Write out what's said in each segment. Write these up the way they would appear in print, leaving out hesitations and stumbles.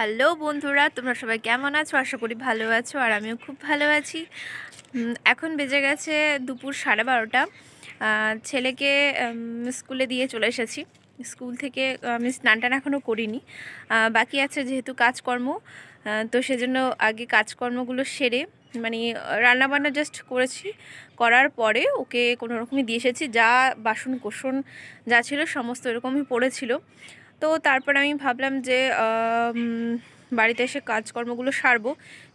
Hello বন্ধুরা, তোমরা সবাই কেমন আছো? আশা করি ভালো আছো, আর আমিও খুব ভালো আছি। এখন বেজে গেছে দুপুর 12:30। ছেলেকে স্কুলে দিয়ে চলে এসেছি। স্কুল থেকে আমি স্নান টান এখনও করিনি, বাকি আছে যেহেতু কাজকর্ম। তো সেজন্য আগে কাজকর্মগুলো সেরে মানে রান্নাবান্না জাস্ট করেছি, করার পরে ওকে কোনো রকমই দিয়ে এসেছি। যা বাসন কোসন যা ছিল সমস্ত এরকমই পড়েছিল। তো তারপর আমি ভাবলাম যে বাড়িতে এসে কাজকর্মগুলো সারবো,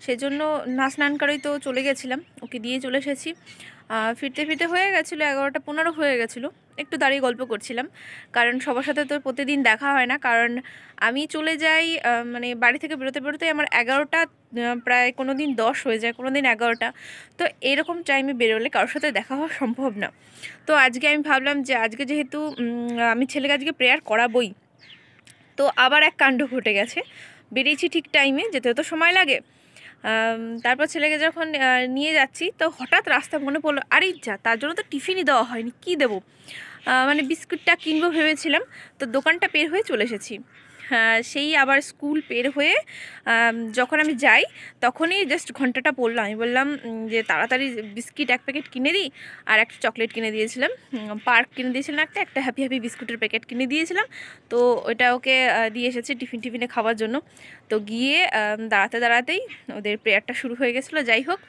সেজন্য না স্নান করেই তো চলে গেছিলাম, ওকে দিয়ে চলে এসেছি। ফিরতে ফিরতে হয়ে গেছিলো 11টা 15 হয়ে গেছিলো। একটু দাঁড়িয়ে গল্প করছিলাম, কারণ সবার সাথে তো প্রতিদিন দেখা হয় না। কারণ আমি চলে যাই মানে বাড়ি থেকে বেরোতে বেরোতে আমার 11টা, প্রায় কোনো দিন 10 হয়ে যায়, কোনো দিন 11টা। তো এরকম টাইমে বেরোলে কারোর সাথে দেখা হওয়া সম্ভব না। তো আজকে আমি ভাবলাম যে আজকে যেহেতু আমি ছেলেকে আজকে প্রেয়ার করাবই, তো আবার এক কাণ্ড ঘটে গেছে। বেরিয়েছি ঠিক টাইমে, যেতে তো সময় লাগে। তারপর ছেলেকে যখন নিয়ে যাচ্ছি, তো হঠাৎ রাস্তা মনে পড়লো, আরে যা, তার জন্য তো টিফিনই দেওয়া হয়নি, কি দেবো। মানে বিস্কুটটা কিনবো ভেবেছিলাম, তো দোকানটা পের হয়ে চলে এসেছি। সেই আবার স্কুল পের হয়ে যখন আমি যাই, তখনই জাস্ট ঘন্টাটা পড়লো। আমি বললাম যে তাড়াতাড়ি বিস্কিট এক প্যাকেট কিনে দিই, আর একটা চকলেট কিনে দিয়েছিলাম, পার্ক কিনে দিয়েছিলাম, একটা হ্যাপি হ্যাপি বিস্কুটের প্যাকেট কিনে দিয়েছিলাম। তো ওইটা ওকে দিয়ে এসেছি টিফিনে খাওয়ার জন্য। তো গিয়ে দাঁড়াতে দাঁড়াতেই ওদের প্রেয়ারটা শুরু হয়ে গেছিলো। যাই হোক,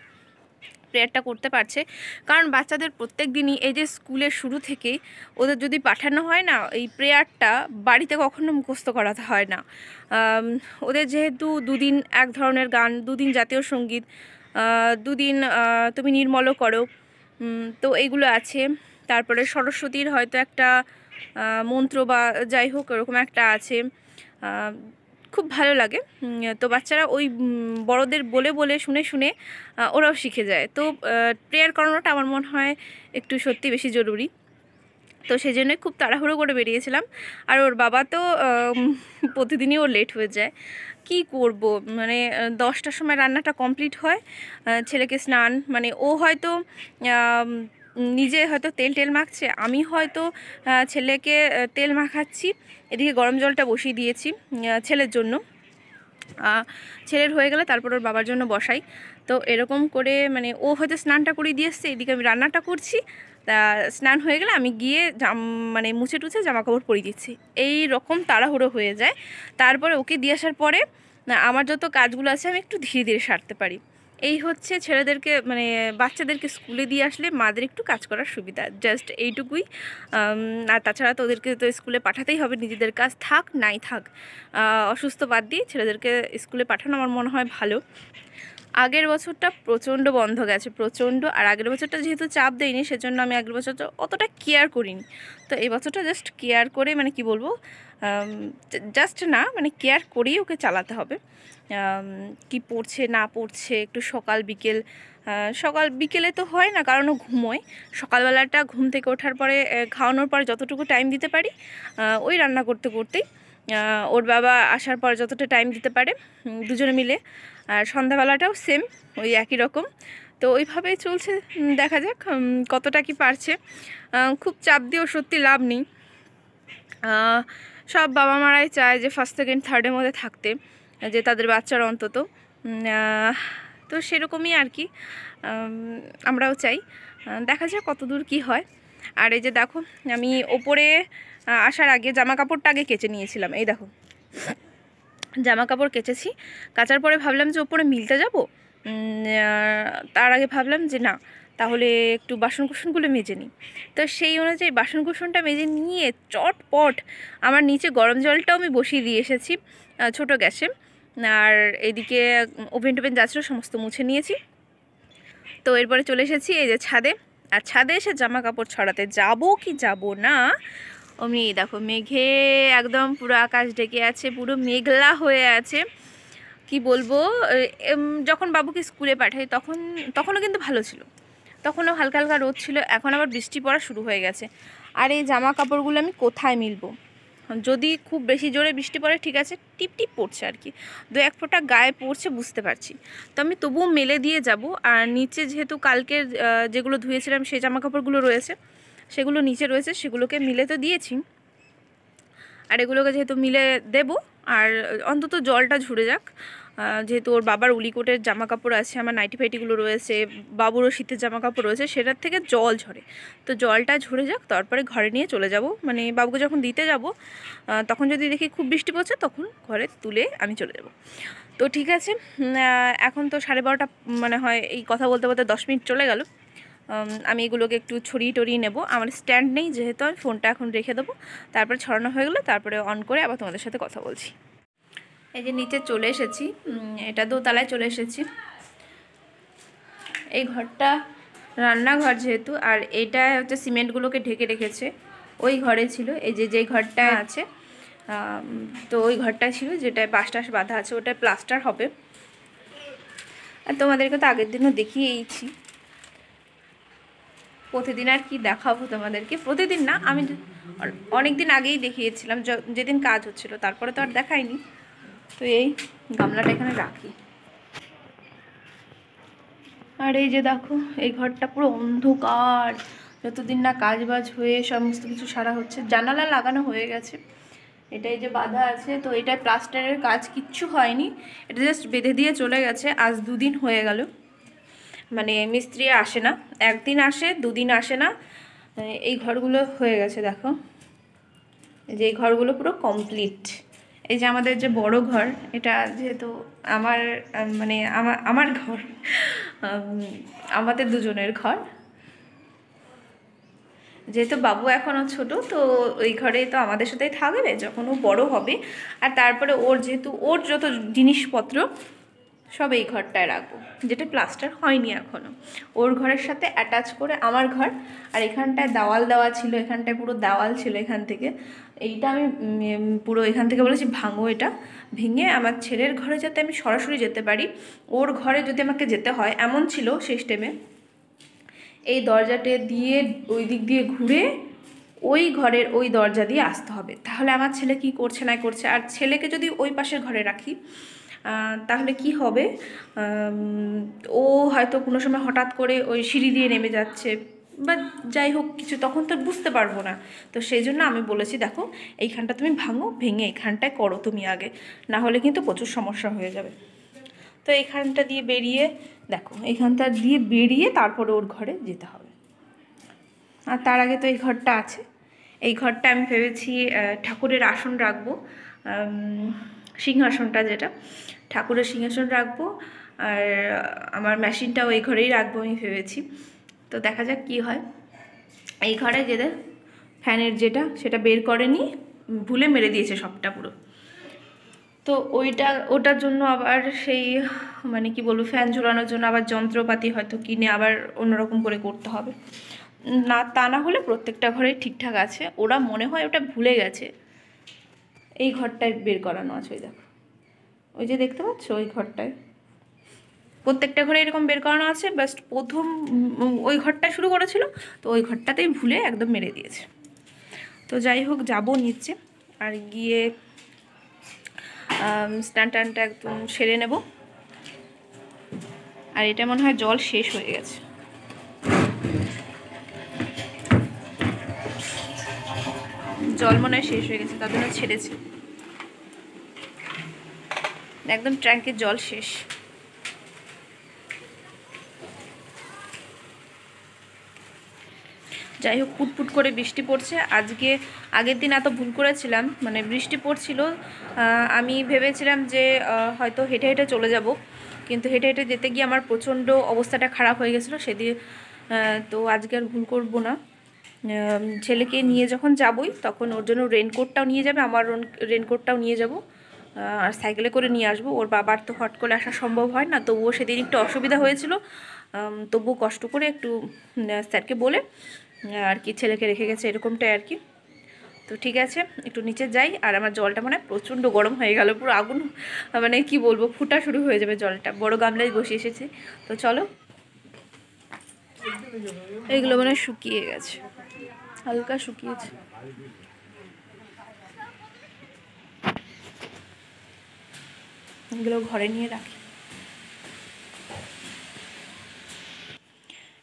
প্রেয়ারটা করতে পারছে, কারণ বাচ্চাদের প্রত্যেক দিনই এই যে স্কুলের শুরু থেকেই ওদের যদি পাঠানো হয় না, এই প্রেয়ারটা বাড়িতে কখনো মুখস্থ করাতে হয় না। ওদের যেহেতু দুদিন এক ধরনের গান, দুদিন জাতীয় সঙ্গীত, দুদিন তুমি নির্মল করো, তো এইগুলো আছে। তারপরে সরস্বতীর হয়তো একটা মন্ত্র বা যাই হোক এরকম একটা আছে। খুব ভালো লাগে। তো বাচ্চারা ওই বড়দের বলে বলে শুনে শুনে ওরাও শিখে যায়। তো প্রেয়ার করানোটা আমার মনে হয় একটু সত্যি বেশি জরুরি। তো সেই জন্যই খুব তাড়াহুড়ো করে বেরিয়েছিলাম। আর ওর বাবা তো প্রতিদিনই ওর লেট হয়ে যায়, কি করব। মানে 10টার সময় রান্নাটা কমপ্লিট হয়, ছেলেকে স্নান, মানে ও হয়তো নিজে হয়তো তেল মাখছে, আমি হয়তো ছেলেকে তেল মাখাচ্ছি, এদিকে গরম জলটা বসিয়ে দিয়েছি ছেলের জন্য। ছেলের হয়ে গেলে তারপর ওর বাবার জন্য বসাই। তো এরকম করে মানে ও হয়তো স্নানটা করিয়ে দিয়ে এসছে, এদিকে আমি রান্নাটা করছি। তা স্নান হয়ে গেলে আমি গিয়ে মানে মুছে টুছে জামা কাপড় পরিয়ে দিচ্ছি। এই রকম তাড়াহুড়ো হয়ে যায়। তারপরে ওকে দিয়ে আসার পরে আমার যত কাজগুলো আছে আমি একটু ধীরে ধীরে সারতে পারি। এই হচ্ছে ছেলেদেরকে মানে বাচ্চাদেরকে স্কুলে দিয়ে আসলে মাদের একটু কাজ করার সুবিধা, জাস্ট এইটুকুই। আর তাছাড়া তো ওদেরকে তো স্কুলে পাঠাতেই হবে, নিজেদের কাজ থাক নাই থাক। অসুস্থ বাদ দিয়ে ছেলেদেরকে স্কুলে পাঠানো আমার মনে হয় ভালো। আগের বছরটা প্রচণ্ড বন্ধ গেছে, প্রচণ্ড। আর আগের বছরটা যেহেতু চাপ দেয়নি, সেজন্য আমি আগের বছরটা অতটা কেয়ার করিনি। তো এই বছরটা জাস্ট কেয়ার করে, মানে কি বলবো, জাস্ট না, মানে কেয়ার করেই ওকে চালাতে হবে। কি পড়ছে না পড়ছে একটু সকাল বিকেলে তো হয় না, কারণ ও ঘুমোয়। সকালবেলাটা ঘুম থেকে ওঠার পরে খাওয়ানোর পর যতটুকু টাইম দিতে পারি, ওই রান্না করতে করতেই ওর বাবা আসার পর যতটা টাইম দিতে পারে দুজনে মিলে। আর সন্ধ্যাবেলাটাও সেম, ওই একই রকম। তো ওইভাবেই চলছে, দেখা যাক কতটা কি পারছে। খুব চাপ দিয়েও সত্যি লাভ নেই। সব বাবা মারাই চায় যে ফার্স্ট সেকেন্ড থার্ডের মধ্যে থাকতে, যে তাদের বাচ্চারা অন্তত। তো সেরকমই আর কি, আমরাও চাই। দেখা যাক কত দূর কী হয়। আর এই যে দেখো, আমি ওপরে আসার আগে জামা কাপড়টা আগে কেচে নিয়েছিলাম। এই দেখো, জামা কাপড় কেচেছি। কাচার পরে ভাবলাম যে ওপরে মিলতে যাব, তার আগে ভাবলাম যে না, তাহলে একটু বাসনকুসনগুলো মেজে নিই। তো সেই অনুযায়ী বাসনকুসনটা মেজে নিয়ে চটপট আমার নিচে গরম জলটাও আমি বসিয়ে দিয়ে এসেছি ছোটো গ্যাসে। আর এদিকে ওভেন টোভেন যা ছিল সমস্ত মুছে নিয়েছি। তো এরপরে চলে এসেছি এই যে ছাদে। আর ছাদে এসে জামা কাপড় ছড়াতে যাব কি যাব না, অমনি দেখো মেঘে একদম পুরো আকাশ ঢেকে আছে, পুরো মেঘলা হয়ে আছে। কি বলবো, যখন বাবুকে স্কুলে পাঠাই তখনও কিন্তু ভালো ছিল, তখনও হালকা হালকা রোদ ছিল। এখন আবার বৃষ্টি পড়া শুরু হয়ে গেছে। আর এই জামা কাপড়গুলো আমি কোথায় মিলবো? যদি খুব বেশি জোরে বৃষ্টি পড়ে ঠিক আছে, টিপ টিপ পড়ছে আর কি, 2-1 ফোঁটা গায়ে পড়ছে বুঝতে পারছি, তো আমি তবুও মেলে দিয়ে যাব। আর নিচে যেহেতু কালকের যেগুলো ধুয়েছিলাম সেই জামা কাপড়গুলো রয়েছে, সেগুলো নিচে রয়েছে, সেগুলোকে মিলে তো দিয়েছি। আর এগুলোকে যেহেতু মিলে দেব, আর অন্তত জলটা ঝরে যাক, যেহেতু ওর বাবার উলিকোটের জামা কাপড় আছে, আমার নাইটি ফাইটিগুলো রয়েছে, বাবুরও শীতের জামা কাপড় রয়েছে, সেটার থেকে জল ঝরে। তো জলটা ঝরে যাক, তারপরে ঘরে নিয়ে চলে যাব, মানে বাবুকে যখন দিতে যাব তখন যদি দেখি খুব বৃষ্টি পড়ছে তখন ঘরে তুলে আমি চলে যাব। তো ঠিক আছে, এখন তো 12:30 মানে হয়, এই কথা বলতে বলতে 10 মিনিট চলে গেল। আমি এগুলোকে একটু ছড়িয়ে টড়িয়ে নেব, আমার স্ট্যান্ড নেই যেহেতু, আমি ফোনটা এখন রেখে দেবো, তারপরে ছড়ানো হয়ে গেলে তারপরে অন করে আবার তোমাদের সাথে কথা বলছি। এই যে নিচে চলে এসেছি, এটা দোতলায় চলে এসেছি। এই ঘরটা রান্নাঘর যেহেতু, আর এইটা হচ্ছে সিমেন্টগুলোকে ঢেকে রেখেছে, ওই ঘরে ছিল, এই যে যেই ঘরটা আছে, তো ওই ঘরটা ছিল যেটায় বাঁশ বাঁধা আছে, ওটায় প্লাস্টার হবে। আর তোমাদেরকে তো আগের দিনও দেখিয়েইছি, প্রতিদিন আর কি দেখাবো তোমাদেরকে, প্রতিদিন না, আমি অনেক দিন আগেই দেখিয়েছিলাম যেদিন কাজ হচ্ছিল, তারপরে তো আর দেখাইনি। তো এই গামলাটা এখানে রাখি। আর এই যে দেখো, এই ঘরটা পুরো অন্ধকার, যতদিন না কাজ বাজ হয়ে সমস্ত কিছু সারা হচ্ছে। জানালা লাগানো হয়ে গেছে, এটাই যে বাঁধা আছে, তো এটাই প্লাস্টারের কাজ কিচ্ছু হয়নি, এটা জাস্ট বেঁধে দিয়ে চলে গেছে। আজ 2 দিন হয়ে গেল, মানে মিস্ত্রি আসে না, একদিন আসে 2 দিন আসে না। এই ঘরগুলো হয়ে গেছে দেখো, এই যে এই ঘরগুলো পুরো কমপ্লিট। এই যে আমাদের যে বড় ঘর, এটা যেহেতু আমার মানে আমার ঘর, আমাদের দুজনের ঘর, যেহেতু বাবু এখনও ছোট, তো ওই ঘরে তো আমাদের সাথেই থাকবে যখন ও বড় হবে। আর তারপরে ওর যেহেতু ওর যত জিনিসপত্র সব এই ঘরটায় রাখবো, যেটা প্লাস্টার হয়নি এখনও, ওর ঘরের সাথে অ্যাটাচ করে আমার ঘর। আর এখানটায় দেওয়াল দেওয়া ছিল, এখানটায় পুরো দেওয়াল ছিল এখান থেকে, এইটা আমি পুরো এখান থেকে বলেছি ভাঙো, এটা ভেঙে আমার ছেলের ঘরে যাতে আমি সরাসরি যেতে পারি, ওর ঘরে যদি আমাকে যেতে হয় এমন ছিল সিস্টেমে, এই দরজাটা দিয়ে ওই দিক দিয়ে ঘুরে ওই ঘরের ওই দরজা দিয়ে আসতে হবে। তাহলে আমার ছেলে কি করছে না করছে, আর ছেলেকে যদি ওই পাশের ঘরে রাখি তাহলে কি হবে, ও হয়তো কোনো সময় হঠাৎ করে ওই সিঁড়ি দিয়ে নেমে যাচ্ছে বা যাই হোক কিছু, তখন তো বুঝতে পারবো না। তো সেই জন্য আমি বলেছি দেখো, এইখানটা তুমি ভাঙো, ভেঙে এইখানটায় করো তুমি আগে, না হলে কিন্তু প্রচুর সমস্যা হয়ে যাবে। তো এইখানটা দিয়ে বেরিয়ে দেখো, এইখানটা দিয়ে বেরিয়ে তারপরে ওর ঘরে যেতে হবে। আর তার আগে তো এই ঘরটা আছে, এই ঘরটা আমি ভেবেছি ঠাকুরের আসন রাখবো, সিংহাসনটা যেটা ঠাকুরের সিংহাসন রাখবো, আর আমার মেশিনটাও এই ঘরেই রাখবো আমি ভেবেছি। তো দেখা যাক কি হয়। এই ঘরে যেটা ফ্যানের যেটা সেটা বের করেনি, ভুলে মেরে দিয়েছে সবটা পুরো। তো ওটার জন্য আবার সেই মানে কি বলবো, ফ্যান ঝোলানোর জন্য আবার যন্ত্রপাতি হয়তো কিনে আবার অন্যরকম করে করতে হবে, না তা না হলে প্রত্যেকটা ঘরেই ঠিকঠাক আছে, ওরা মনে হয় ওটা ভুলে গেছে। এই ঘরটায় বের করানো আছে, ওই দেখো, ওই যে দেখতে পাচ্ছ ওই ঘরটায়, প্রত্যেকটা ঘরে এরকম বের করানো আছে, জাস্ট প্রথম ওই ঘরটা শুরু করেছিল, তো ওই ঘরটাতেই ভুলে একদম মেরে দিয়েছে। তো যাই হোক, যাবো নিচে আর গিয়ে স্ট্যান্ডটা একদম সেরে নেব। আর এটা মনে হয় জল শেষ হয়ে গেছে, জল মনে হয় শেষ হয়ে গেছে, তার জন্য ছেড়েছে, একদম ট্যাঙ্কের জল শেষ। যাই হোক, পুটপুট করে বৃষ্টি পড়ছে আজকে, আগের দিন এত ভুল করেছিলাম, মানে বৃষ্টি পড়ছিল, আমি ভেবেছিলাম যে হয়তো হেঁটে হেঁটে চলে যাব, কিন্তু হেঁটে হেঁটে যেতে গিয়ে আমার প্রচণ্ড অবস্থাটা খারাপ হয়ে গেছিলো সেদিন। তো আজকে আর ভুল করব না, ছেলেকে নিয়ে যখন যাবই তখন ওর জন্য রেনকোটটাও নিয়ে যাবে, আমার রেনকোটটাও নিয়ে যাব, আর সাইকেলে করে নিয়ে আসবো। ওর বাবার তো হট করে আসা সম্ভব হয় না, তবুও সেদিন একটু অসুবিধা হয়েছিল, তবুও কষ্ট করে একটু স্যারকে বলে আর কি ছেলেকে রেখে গেছে, এরকমটাই আর কি। তো ঠিক আছে, একটু নিচে যাই। আর আমার জলটা মানে প্রচণ্ড গরম হয়ে গেল, পুরো আগুন, মানে কি বলবো, ফুটা শুরু হয়ে যাবে জলটা, বড় গামলায় বসিয়ে এসেছে। তো চলো, এইগুলো মানে শুকিয়ে গেছে, হালকা শুকিয়েছে, এগুলো ঘরে নিয়ে রাখি।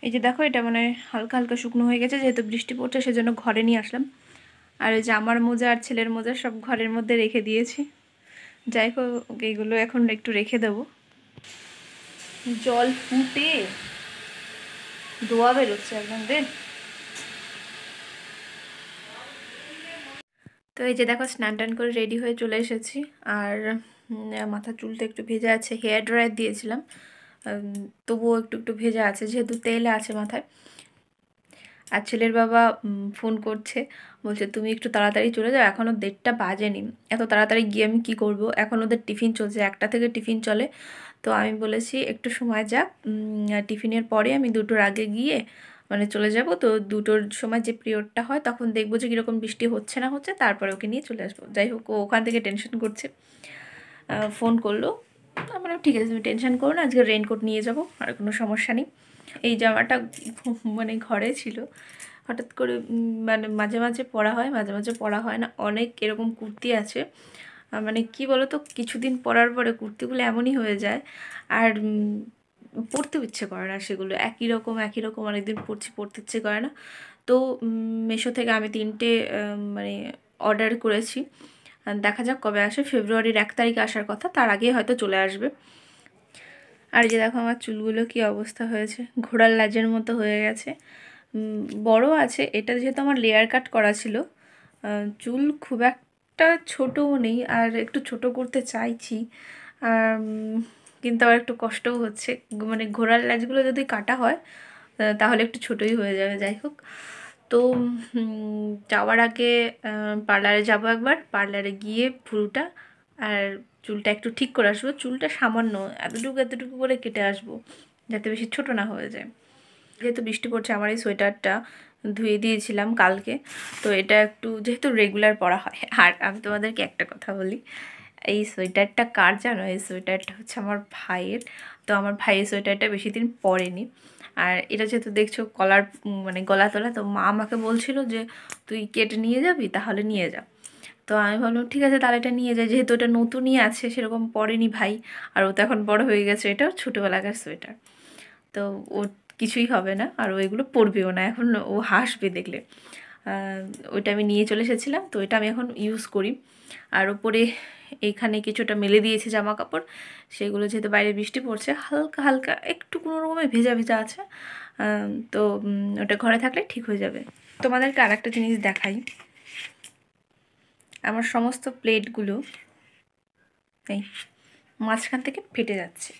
এই যে দেখো, এটা মানে হালকা হালকা শুকনো হয়ে গেছে, যেহেতু বৃষ্টি পড়ছে সেজন্য ঘরে নিয়ে আসলাম। আর ওই যে আমার মোজা আর ছেলের মোজা সব ঘরের মধ্যে রেখে দিয়েছি, যাই হোক, এইগুলো এখন একটু রেখে দেবো। জল ফুটে ধোয়া বেরোচ্ছে একদম রে। তো এই যে দেখো, স্নান টান করে রেডি হয়ে চলে এসেছি। আর মাথার চুলটা একটু ভেজা আছে, হেয়ার ড্রায়ার দিয়েছিলাম, তবুও একটু একটু ভেজা আছে যেহেতু তেল আছে মাথায়। আর ছেলের বাবা ফোন করছে, বলছে তুমি একটু তাড়াতাড়ি চলে যাও, এখনও 1:30 বাজেনি, এত তাড়াতাড়ি গিয়ে আমি কী করবো, এখন ওদের টিফিন চলছে, 1টা থেকে টিফিন চলে। তো আমি বলেছি একটু সময় যাক, টিফিনের পরে আমি 2টোর আগে গিয়ে মানে চলে যাব। তো 2টোর সময় যে পিরিয়ডটা হয় তখন দেখবো যে কীরকম বৃষ্টি হচ্ছে না হচ্ছে, তারপরে ওকে নিয়ে চলে আসবো। যাই হোক, ও ওখান থেকে টেনশন করছে, ফোন করলো। আমরা ঠিক আছে, তুমি টেনশন করো না, আজকে রেইনকোট নিয়ে যাব, আর কোনো সমস্যা নেই। এই জামাটা মানে ঘরে ছিল, হঠাৎ করে মানে মাঝে মাঝে পরা হয়, মাঝে মাঝে পরা হয় না। অনেক এরকম কুর্তি আছে, মানে কি বলো তো, কিছুদিন পরার পরে কুর্তিগুলো এমনই হয়ে যায়, আর পরতেও ইচ্ছে করে না সেগুলো, একই রকম একই রকম অনেকদিন পরতে ইচ্ছে করে না। তো মিশো থেকে আমি 3টে মানে অর্ডার করেছি, দেখা যাক কবে আসে। ফেব্রুয়ারির 1 তারিখে আসার কথা, তার আগে হয়তো চলে আসবে। আর যে দেখো আমার চুলগুলো কি অবস্থা হয়েছে, ঘোড়ার লাজের মতো হয়ে গেছে। বড় আছে, এটা যেহেতু আমার লেয়ার কাট করা ছিল, চুল খুব একটা ছোটও নেই, আর একটু ছোট করতে চাইছি, কিন্তু আবার একটু কষ্টও হচ্ছে। মানে ঘোড়ার লাজগুলো যদি কাটা হয় তাহলে একটু ছোটই হয়ে যাবে। যাই হোক, তো যাওয়ার আগে পার্লারে যাবো একবার, পার্লারে গিয়ে ভ্রুটা আর চুলটা একটু ঠিক করে আসবো। চুলটা সামান্য এতটুকু এতটুকু করে কেটে আসবো, যাতে বেশি ছোট না হয়ে যায়। যেহেতু বৃষ্টি পড়ছে, আমার এই সোয়েটারটা ধুয়ে দিয়েছিলাম কালকে, তো এটা একটু যেহেতু রেগুলার পরা হয়। আর আমি তোমাদেরকে একটা কথা বলি, এই সোয়েটারটা কার জানো? এই সোয়েটারটা হচ্ছে আমার ভাইয়ের। তো আমার ভাইয়ের সোয়েটারটা বেশি দিন পরেনি, আর এটা যেহেতু দেখছো কলার মানে গলা তোলা, তো মা আমাকে বলছিল যে তুই কেটে নিয়ে যাবি, তাহলে নিয়ে যা। তো আমি ভাবলাম ঠিক আছে তাহলে এটা নিয়ে যাই, যেহেতু এটা নতুনই আছে, সেরকম পরেনি ভাই, আর ও তো এখন বড় হয়ে গেছে, এটাও ছোটোবেলাকার সোয়েটার, তো ও কিছুই হবে না, আর ও এগুলো পরবেও না, এখন ও হাসবে দেখলে। ওইটা আমি নিয়ে চলে এসেছিলাম, তো এটা আমি এখন ইউজ করি। আর ওপরে এইখানে কিছুটা মেলে দিয়েছি জামা কাপড়, সেগুলো যেহেতু বাইরে বৃষ্টি পড়ছে, হালকা হালকা একটু কোনো রকমের ভেজা ভেজা আছে, তো ওটা ঘরে থাকলে ঠিক হয়ে যাবে। তোমাদেরকে আর একটা জিনিস দেখাই, আমার সমস্ত প্লেটগুলো এই মাঝখান থেকে ফেটে যাচ্ছে।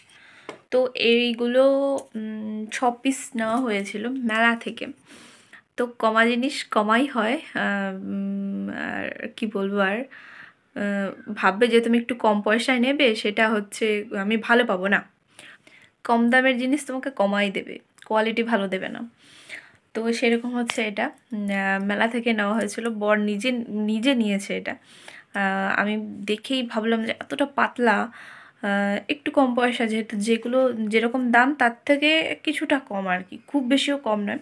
তো এইগুলো 6 পিস নেওয়া হয়েছিল মেলা থেকে, তো কমা জিনিস কমাই হয়, আর কি বলবো, আর ভাববে যে তুমি একটু কম পয়সায় নেবে, সেটা হচ্ছে আমি ভালো পাবো না। কম দামের জিনিস তোমাকে কমাই দেবে, কোয়ালিটি ভালো দেবে না। তো সেরকম হচ্ছে এটা, মেলা থেকে নেওয়া হয়েছিল, বর নিজে নিজে নিয়েছে এটা। আমি দেখেই ভাবলাম যে এতটা পাতলা, একটু কম পয়সা, যেহেতু যেগুলো যেরকম দাম তার থেকে কিছুটা কম আর কি, খুব বেশিও কম নয়।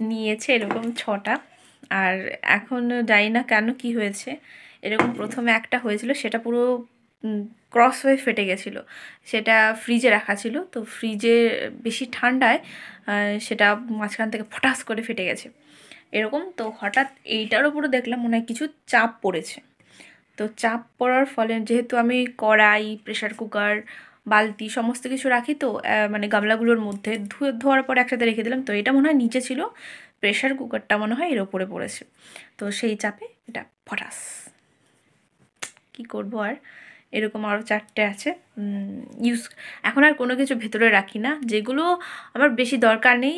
নিয়েছে এরকম 6টা, আর এখন জানি না কেন কি হয়েছে, এরকম প্রথমে একটা হয়েছিল, সেটা পুরো ক্রস হয়ে ফেটে গেছিলো। সেটা ফ্রিজে রাখা ছিল, তো ফ্রিজে বেশি ঠান্ডায় সেটা মাঝখান থেকে ফটাস করে ফেটে গেছে এরকম। তো হঠাৎ এইটার উপরে দেখলাম মনে হয় কিছু চাপ পড়েছে, তো চাপ পড়ার ফলে যেহেতু আমি কড়াই, প্রেশার কুকার, বালতি সমস্ত কিছু রাখি, তো মানে গামলাগুলোর মধ্যে ধোয়ার পরে একসাথে রেখে দিলাম, তো এটা মনে হয় নিচে ছিল, প্রেশার কুকারটা মনে হয় এর ওপরে পড়েছে, তো সেই চাপে এটা ফটাস। কি করব আর, এরকম আরও 4টে আছে ইউজ। এখন আর কোনো কিছু ভেতরে রাখি না, যেগুলো আমার বেশি দরকার নেই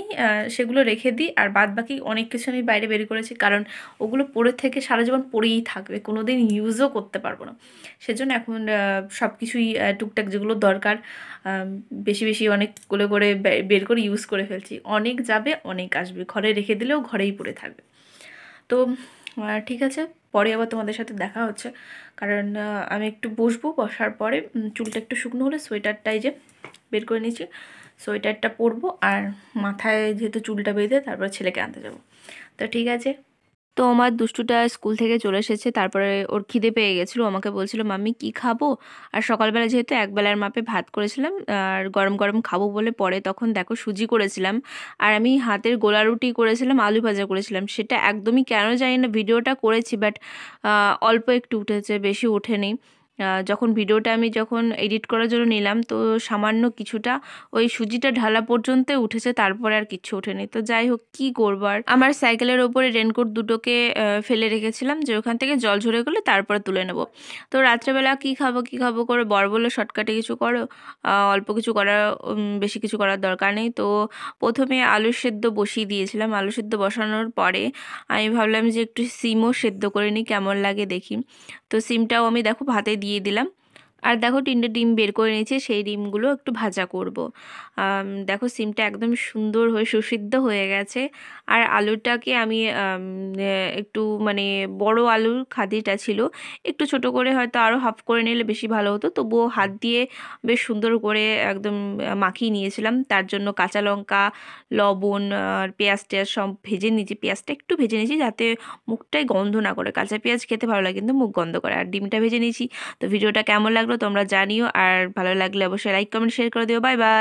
সেগুলো রেখে দিই, আর বাদ বাকি অনেক কিছু আমি বাইরে বের করেছি, কারণ ওগুলো পরে থেকে সারা জীবন পরেই থাকবে, কোনো দিন ইউজও করতে পারবো না। সেজন্য এখন সব কিছুই টুকটাক যেগুলো দরকার বেশি বেশি অনেকগুলো করে বের করে ইউজ করে ফেলছি। অনেক যাবে অনেক আসবে, ঘরে রেখে দিলেও ঘরেই পড়ে থাকবে। তো ঠিক আছে, পরে আবার তোমাদের সাথে দেখা হচ্ছে, কারণ আমি একটু বসবো, বসার পরে চুলটা একটু শুকনো হলে সোয়েটারটাই যে বের করে নিয়েছি, সোয়েটারটা পরবো, আর মাথায় যেহেতু চুলটা বেঁধে তারপর ছেলেকে আনতে যাবো। তো ঠিক আছে। তো আমার দুষ্টুটা স্কুল থেকে চলে এসেছে, তারপরে ওর খিদে পেয়ে গেছিলো, আমাকে বলছিল মাম্মি কি খাবো। আর সকালবেলা যেহেতু একবেলার মাপে ভাত করেছিলাম, আর গরম গরম খাবো বলে পরে তখন দেখো সুজি করেছিলাম, আর আমি হাতের গোলা রুটি করেছিলাম, আলু ভাজা করেছিলাম। সেটা একদমই কেন জানি না ভিডিওটা করেছি, বাট অল্প একটু উঠেছে, বেশি ওঠেনি। যখন ভিডিওটা আমি যখন এডিট করার জন্য নিলাম তো সামান্য কিছুটা ওই সুজিটা ঢালা পর্যন্ত উঠেছে, তারপরে আর কিচ্ছু ওঠেনি। তো যাই হোক, কী করবো আর। আমার সাইকেলের ওপরে রেনকোট দুটোকে ফেলে রেখেছিলাম যে ওখান থেকে জল ঝরে গেলে তারপরে তুলে নেব। তো রাত্রেবেলা কী খাবো করে বর বললো শর্টকাটে কিছু করো, অল্প কিছু করার, বেশি কিছু করার দরকার নেই। তো প্রথমে আলু সেদ্ধ বসিয়ে দিয়েছিলাম। আলু সেদ্ধ বসানোর পরে আমি ভাবলাম যে একটু সিমও সেদ্ধ করে নিই, কেমন লাগে দেখি। তো সিমটাও আমি দেখো ভাতে দিয়ে দিলাম। আর দেখো 3টে ডিম বের করে নিয়েছি, সেই ডিমগুলো একটু ভাজা করব। দেখো সিমটা একদম সুন্দর হয়ে সুসিদ্ধ হয়ে গেছে। আর আলুটাকে আমি একটু মানে বড় আলুর খাদিটা ছিল, একটু ছোট করে হয়তো আরও হাফ করে নিলে বেশি ভালো হতো, তবুও হাত দিয়ে বেশ সুন্দর করে একদম মাখিয়ে নিয়েছিলাম। তার জন্য কাঁচা লঙ্কা, লবণ আর পেঁয়াজ টেয়াজ সব ভেজে নিয়েছি। পেঁয়াজটা একটু ভেজে নিয়েছি যাতে মুখটাই গন্ধ না করে। কাঁচা পেঁয়াজ খেতে ভালো লাগে কিন্তু মুখ গন্ধ করে। আর ডিমটা ভেজে নিয়েছি। তো ভিডিওটা কেমন লাগলো তোমরা জানিও, আর ভালো লাগলে অবশ্যই লাইক কমেন্ট শেয়ার করে দিও। Bye bye.